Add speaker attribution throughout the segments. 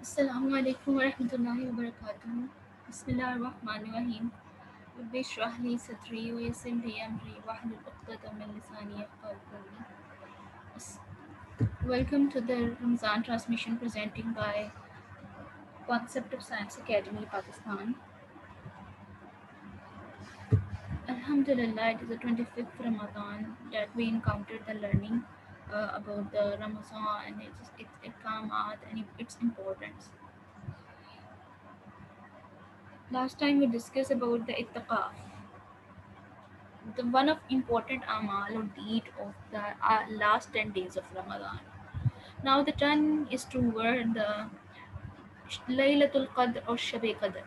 Speaker 1: السلام علیکم ورحمۃ اللہ وبرکاتہ. بسم اللہ الرحمن الرحیم. رب اشرح لي صدری ويسر لي امری واحلل عقدۃ من لسانی یفقهوا قولی. Welcome to the Ramzan transmission presenting by Concept of Science Academy, Pakistan. Alhamdulillah, it is the 25th Ramadan that we encountered the learning about the Ramazan and its ikamat and its importance. Last time we discussed about the itikaf, the one of important amal or deed of the last 10 days of Ramadan. Now the turn is toward the Laylatul Qadr or Shab Qadr.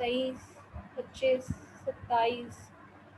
Speaker 1: 23, 25, 27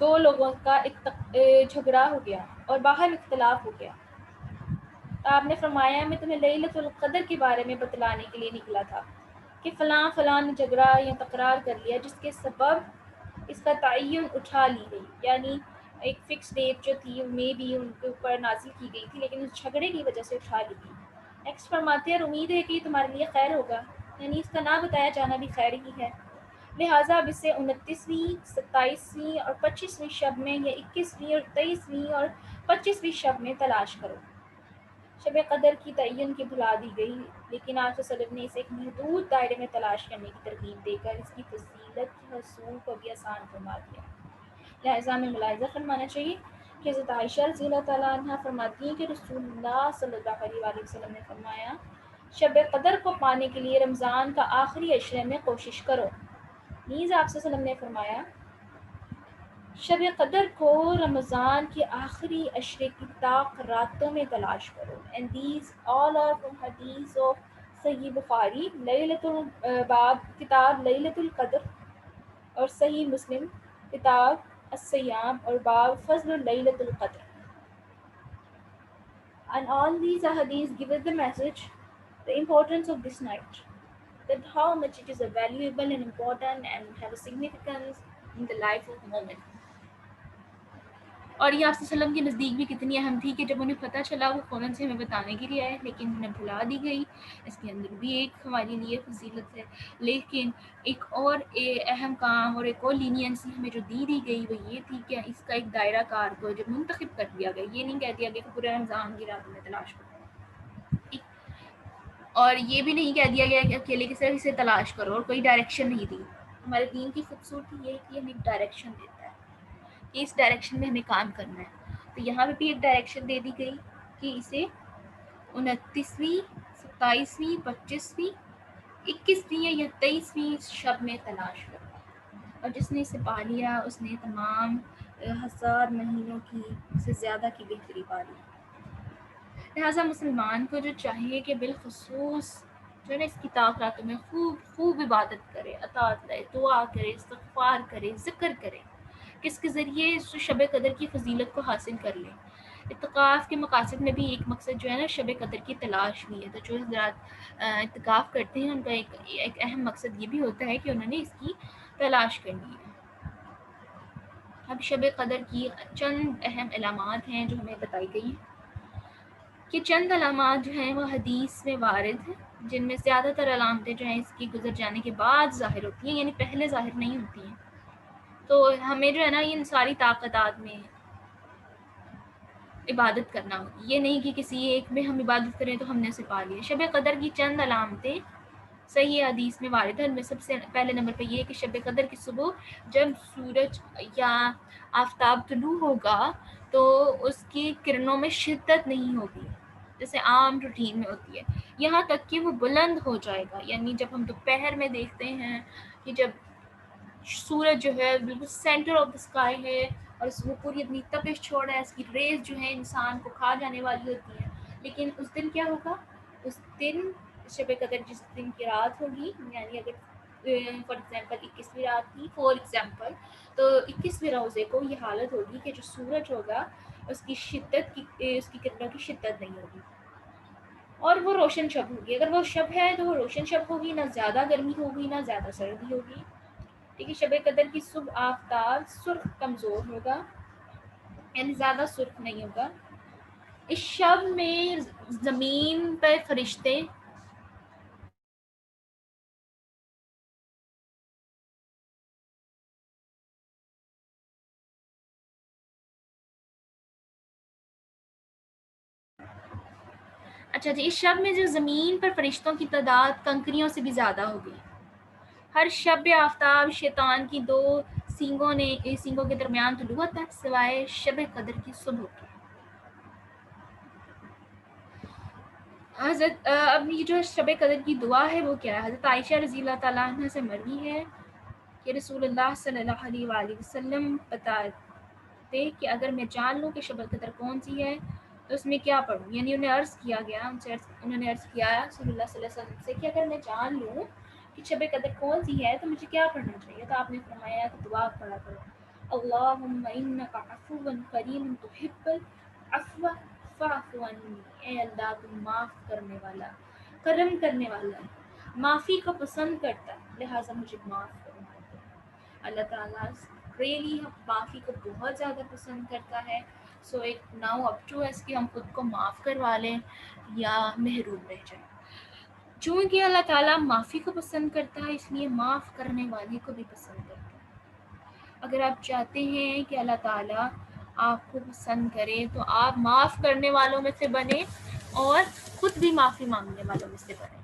Speaker 1: دو لوگوں کا جھگڑا ہو گیا اور باہر اختلاف ہو گیا۔ آپ نے فرمایا میں تمہیں لیلۃ القدر کے بارے میں بتلانے کے لیے نکلا تھا کہ فلاں فلاں نے جھگڑا یا تکرار کر لیا جس کے سبب اس کا تعین اٹھا لی گئی، یعنی ایک فکس ڈیٹ جو تھی میں بھی ان کے اوپر نازل کی گئی تھی لیکن اس جھگڑے کی وجہ سے اٹھا لی گئی۔ نیکسٹ فرماتے ہیں اور امید ہے کہ یہ تمہارے لیے خیر ہوگا، یعنی اس کا نہ بتایا جانا بھی خیر ہی ہے، لہٰذا اب اسے 29ویں 27ویں اور 25ویں شب میں یا 21ویں اور 23ویں اور 25ویں شب میں تلاش کرو۔ شب قدر کی تعین کی بھلا دی گئی، لیکن آپ صلی اللہ علیہ وسلم نے اسے ایک محدود دائرے میں تلاش کرنے کی ترغیب دے کر اس کی فضیلت کے حصول کو بھی آسان فرما دیا۔ لہٰذا ہمیں ملاحظہ فرمانا چاہیے کہ حضرت عائشہ رضی اللہ تعالیٰ عنہ فرماتی ہیں کہ رسول اللہ صلی اللہ علیہ وآلہ وسلم نے فرمایا شب قدر کو پانے کے لیے رمضان کا آخری عشرے میں کوشش کرو۔ نیز آپ صلی اللہ علیہ وسلم نے فرمایا شب قدر کو رمضان کے آخری عشرے کی طاق راتوں میں تلاش کرو۔ And these all are from hadith of صحیح بخاری باب کتاب لیلۃ القدر اور صحیح مسلم کتاب الصیام اور باب فضل لیلۃ القدر. And all these hadiths give us the message, the importance of this night, that how much it is a valuable and important and have a significance in the life of moment. اور یہ آپ صلی اللہ علیہ وسلم کے نزدیک بھی کتنی اہم تھی کہ جب انہیں پتہ چلا وہ فوراً سے ہمیں بتانے کے لیے آئے، لیکن انہیں بھلا دی گئی۔ اس کے اندر بھی ایک ہمارے لیے فضیلت ہے، لیکن ایک اور اہم کام اور ایک اور لینینسی ہمیں جو دی گئی وہ یہ تھی کہ اس کا ایک دائرہ کار کو جب منتخب کر دیا گیا، یہ نہیں کہہ دیا گیا کہ پورے رمضان کی راتوں میں تلاش کرو، اور یہ بھی نہیں کہہ دیا گیا کہ اکیلے کی صرف اسے تلاش کرو اور کوئی ڈائریکشن نہیں دی۔ ہمارے دین کی خوبصورتی یہ ہے کہ ہمیں ایک ڈائریکشن دیتا ہے کہ اس ڈائریکشن میں ہمیں کام کرنا ہے، تو یہاں پہ بھی ایک ڈائریکشن دے دی گئی کہ اسے 29ویں 27ویں 25ویں 21ویں یا 23ویں شب میں تلاش کرنا، اور جس نے اسے پا لیا اس نے تمام 1000 مہینوں کی سے زیادہ کی بہتری پا لی۔ لہٰذا مسلمان کو جو چاہیے کہ بالخصوص جو ہے نا اس کی راتوں میں خوب عبادت کرے، اطاعت کرے، دعا کرے، استغفار کرے، ذکر کرے، کس کے ذریعے اس شب قدر کی فضیلت کو حاصل کر لیں۔ اعتکاف کے مقاصد میں بھی ایک مقصد جو ہے نا شب قدر کی تلاش بھی ہے، تو جو حضرات اعتکاف کرتے ہیں ان کا ایک اہم مقصد یہ بھی ہوتا ہے کہ انہوں نے اس کی تلاش کرنی ہے۔ اب شب قدر کی چند اہم علامات ہیں جو ہمیں بتائی گئی ہیں، کہ چند علامات جو ہیں وہ حدیث میں وارد ہیں، جن میں زیادہ تر علامتیں جو ہیں اس کی گزر جانے کے بعد ظاہر ہوتی ہیں، یعنی پہلے ظاہر نہیں ہوتی ہیں، تو ہمیں جو ہے نا ان ساری طاقتات میں عبادت کرنا ہوگی، یہ نہیں کہ کسی ایک میں ہم عبادت کریں تو ہم نے اسے پا لیا۔ شب قدر کی چند علامتیں صحیح حدیث میں وارد ہے، ان میں سب سے پہلے نمبر پہ یہ کہ شب قدر کی صبح جب سورج یا آفتاب طلوع ہوگا تو اس کی کرنوں میں شدت نہیں ہوگی جیسے عام روٹین میں ہوتی ہے، یہاں تک کہ وہ بلند ہو جائے گا، یعنی جب ہم دوپہر میں دیکھتے ہیں کہ جب سورج جو ہے بالکل سینٹر آف دا اسکائی ہے اور وہ پوری اپنی تپش چھوڑ رہا ہے، اس کی ریز جو ہے انسان کو کھا جانے والی ہوتی ہیں، لیکن اس دن کیا ہوگا، اس دن شب قدر جس دن کی رات ہوگی، یعنی اگر فار ایگزامپل 21ویں رات کی فور ایگزامپل، تو 21ویں روزے کو یہ حالت ہوگی کہ جو سورج ہوگا اس کی کرنوں کی شدت نہیں ہوگی اور وہ روشن شب ہوگی۔ اگر وہ شب ہے تو وہ روشن شب ہوگی، نہ زیادہ گرمی ہوگی نہ زیادہ سردی ہوگی، ٹھیک ہے۔ شب قدر کی صبح آفتاب سرخ کمزور ہوگا، یعنی زیادہ سرخ نہیں ہوگا۔ اس شب میں زمین پر فرشتے اچھا جی، اس شب میں جو زمین پر فرشتوں کی تعداد کنکریوں سے بھی زیادہ ہوگی۔ ہر شب آفتاب شیطان کی 2 سینگوں کے درمیان طلوع ہوتا ہے سوائے شب قدر کی صبح کی۔ حضرت اب یہ جو شب قدر کی دعا ہے وہ کیا ہے؟ حضرت عائشہ رضی اللہ تعالیٰ عنہ سے مروی ہے کہ رسول اللہ صلی اللہ علیہ وآلہ وسلم بتاتے کہ اگر میں جان لوں کہ شب قدر کون سی ہے تو اس میں کیا پڑھوں، یعنی انہوں نے عرض کیا رسول اللہ صلی اللہ علیہ وسلم سے کہ اگر میں جان لوں کہ شب قدر کون سی ہے تو مجھے کیا پڑھنا چاہیے، تو آپ نے فرمایا کہ دعا پڑھا کرو، اللہم انک عفو کریم تحب العفو فاعف عنی، اے اللہ تم معاف کرنے والا، کرم کرنے والا ہے، معافی کو پسند کرتا ہے، لہٰذا مجھے معاف کرنا ہے۔ اللہ تعالیٰ ریئلی معافی کو بہت زیادہ پسند کرتا ہے۔ سو ایک ناؤ اپ ٹو اس کہ ہم خود کو معاف کروا لیں یا محروم رہ جائیں۔ چونکہ اللہ تعالیٰ معافی کو پسند کرتا ہے، اس لیے معاف کرنے والے کو بھی پسند کرتا ہے۔ اگر آپ چاہتے ہیں کہ اللہ تعالیٰ آپ کو پسند کرے تو آپ معاف کرنے والوں میں سے بنیں اور خود بھی معافی مانگنے والوں میں سے بنیں۔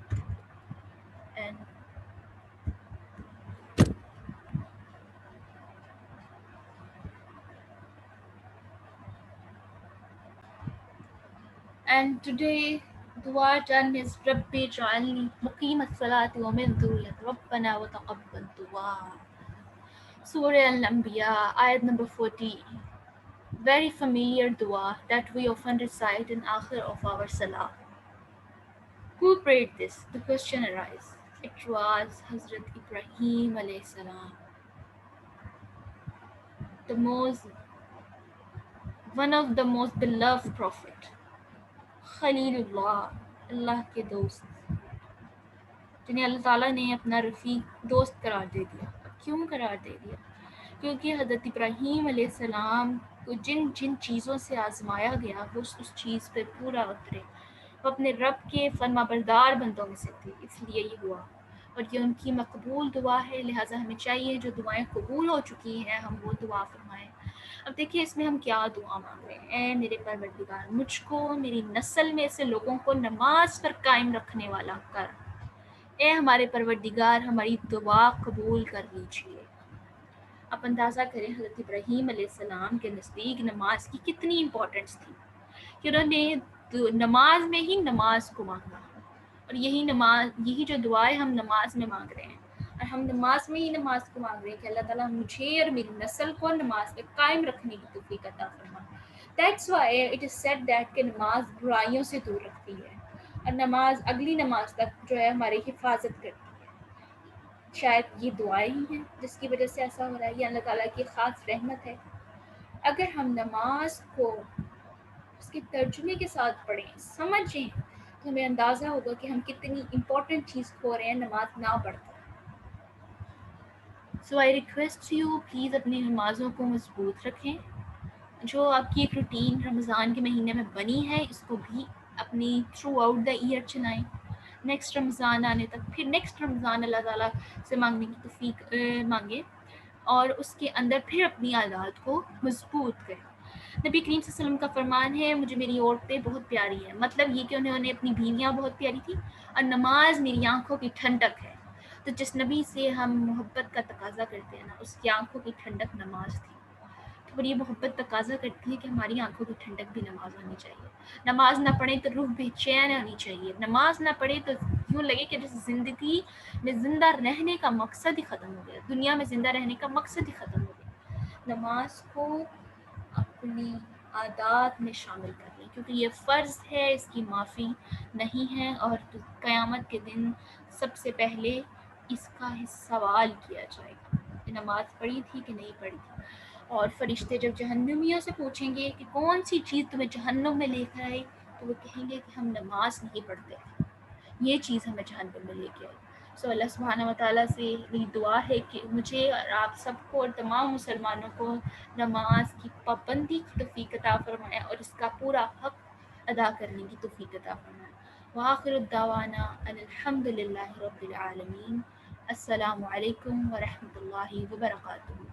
Speaker 1: And today dua done is Rabbi ja'alni muqim as-salati wa min dhurriyyati Rabbana wa taqabbal dua. Surah Al-Anbiya, ayat number 14. Very familiar dua that we often recite in akhir of our salah. Who prayed this? The question arises. It was Hazrat Ibrahim alayhi salam, one of the most beloved prophet, Khalilullah, اللہ کے دوست، جنہیں اللہ تعالیٰ نے اپنا رفیق دوست قرار دے دیا۔ کیوں قرار دے دیا؟ کیونکہ حضرت ابراہیم علیہ السلام کو جن جن چیزوں سے آزمایا گیا وہ اس چیز پہ پورا اترے، وہ اپنے رب کے فرما بردار بندوں میں سے تھے، اس لیے یہ ہوا، اور یہ ان کی مقبول دعا ہے، لہٰذا ہمیں چاہیے جو دعائیں قبول ہو چکی ہیں ہم وہ دعا فرمائیں۔ اب دیکھیے اس میں ہم کیا دعا مانگ رہے ہیں۔ اے میرے پروردگار، مجھ کو میری نسل میں سے لوگوں کو نماز پر قائم رکھنے والا کر۔ اے ہمارے پروردگار، ہماری دعا قبول کر لیجیے۔ آپ اندازہ کریں حضرت ابراہیم علیہ السلام کے نزدیک نماز کی کتنی امپورٹنس تھی کہ انہوں نے نماز میں ہی نماز کو مانگا، اور یہی جو دعائیں ہم نماز میں مانگ رہے ہیں، اور ہم نماز میں ہی نماز کو مانگ رہے ہیں کہ اللہ تعالیٰ مجھے اور میری نسل کو نماز پہ قائم رکھنے کی توفیق عطا فرما۔ That's why it is said that کہ نماز برائیوں سے دور رکھتی ہے، اور نماز اگلی نماز تک جو ہے ہماری حفاظت کرتی ہے۔ شاید یہ دعائیں ہی ہیں جس کی وجہ سے ایسا ہو رہا ہے، یہ اللہ تعالیٰ کی خاص رحمت ہے۔ اگر ہم نماز کو اس کے ترجمے کے ساتھ پڑھیں، سمجھیں، تو ہمیں اندازہ ہوگا کہ ہم کتنی امپورٹنٹ چیز کھو رہے ہیں نماز نہ پڑھ کر۔ سو آئی ریکویسٹ یو، پلیز اپنی نمازوں کو مضبوط رکھیں۔ جو آپ کی ایک روٹین رمضان کے مہینے میں بنی ہے اس کو بھی اپنی تھرو آؤٹ دا ایئر چلائیں، نیکسٹ رمضان آنے تک، پھر نیکسٹ رمضان اللہ تعالیٰ سے مانگنے کی توفیق مانگیں، اور اس کے اندر پھر اپنی عادات کو مضبوط کریں۔ نبی کریم صلی اللہ علیہ وسلم کا فرمان ہے، مجھے میری عورتیں بہت پیاری ہیں، مطلب یہ کہ انہوں نے اپنی بیویاں بہت پیاری تھی، اور نماز میری آنکھوں کی ٹھنڈک ہے۔ تو جس نبی سے ہم محبت کا تقاضا کرتے ہیں نا، اس کی آنکھوں کی ٹھنڈک نماز تھی، اور یہ محبت تقاضا کرتی ہے کہ ہماری آنکھوں کی ٹھنڈک بھی نماز ہونی چاہیے۔ نماز نہ پڑھیں تو روح بے چین ہونی چاہیے، نماز نہ پڑھے تو یوں لگے کہ جیسے زندگی میں زندہ رہنے کا مقصد ہی ختم ہو گیا، دنیا میں زندہ رہنے کا مقصد ہی ختم ہو گیا۔ نماز کو اپنی عادات میں شامل کر لیں، کیونکہ یہ فرض ہے، اس کی معافی نہیں ہے، اور قیامت کے دن سب سے پہلے اس کا سوال کیا جائے گا کہ نماز پڑھی تھی کہ نہیں پڑھی تھی۔ اور فرشتے جب جہنمیوں سے پوچھیں گے کہ کون سی چیز تمہیں جہنم میں لے کر آئی، تو وہ کہیں گے کہ ہم نماز نہیں پڑھتے، یہ چیز ہمیں جہنم میں لے کے آئی۔ سو اللہ سبحانہ و تعالیٰ سے میری دعا ہے کہ مجھے اور آپ سب کو اور تمام مسلمانوں کو نماز کی پابندی کی توفیق عطا فرمائے، اور اس کا پورا حق ادا کرنے کی توفیق عطا فرمائے۔ وآخر الدعوانا ان الحمد للہ رب العالمین۔ السلام علیکم ورحمۃ اللہ وبرکاتہ۔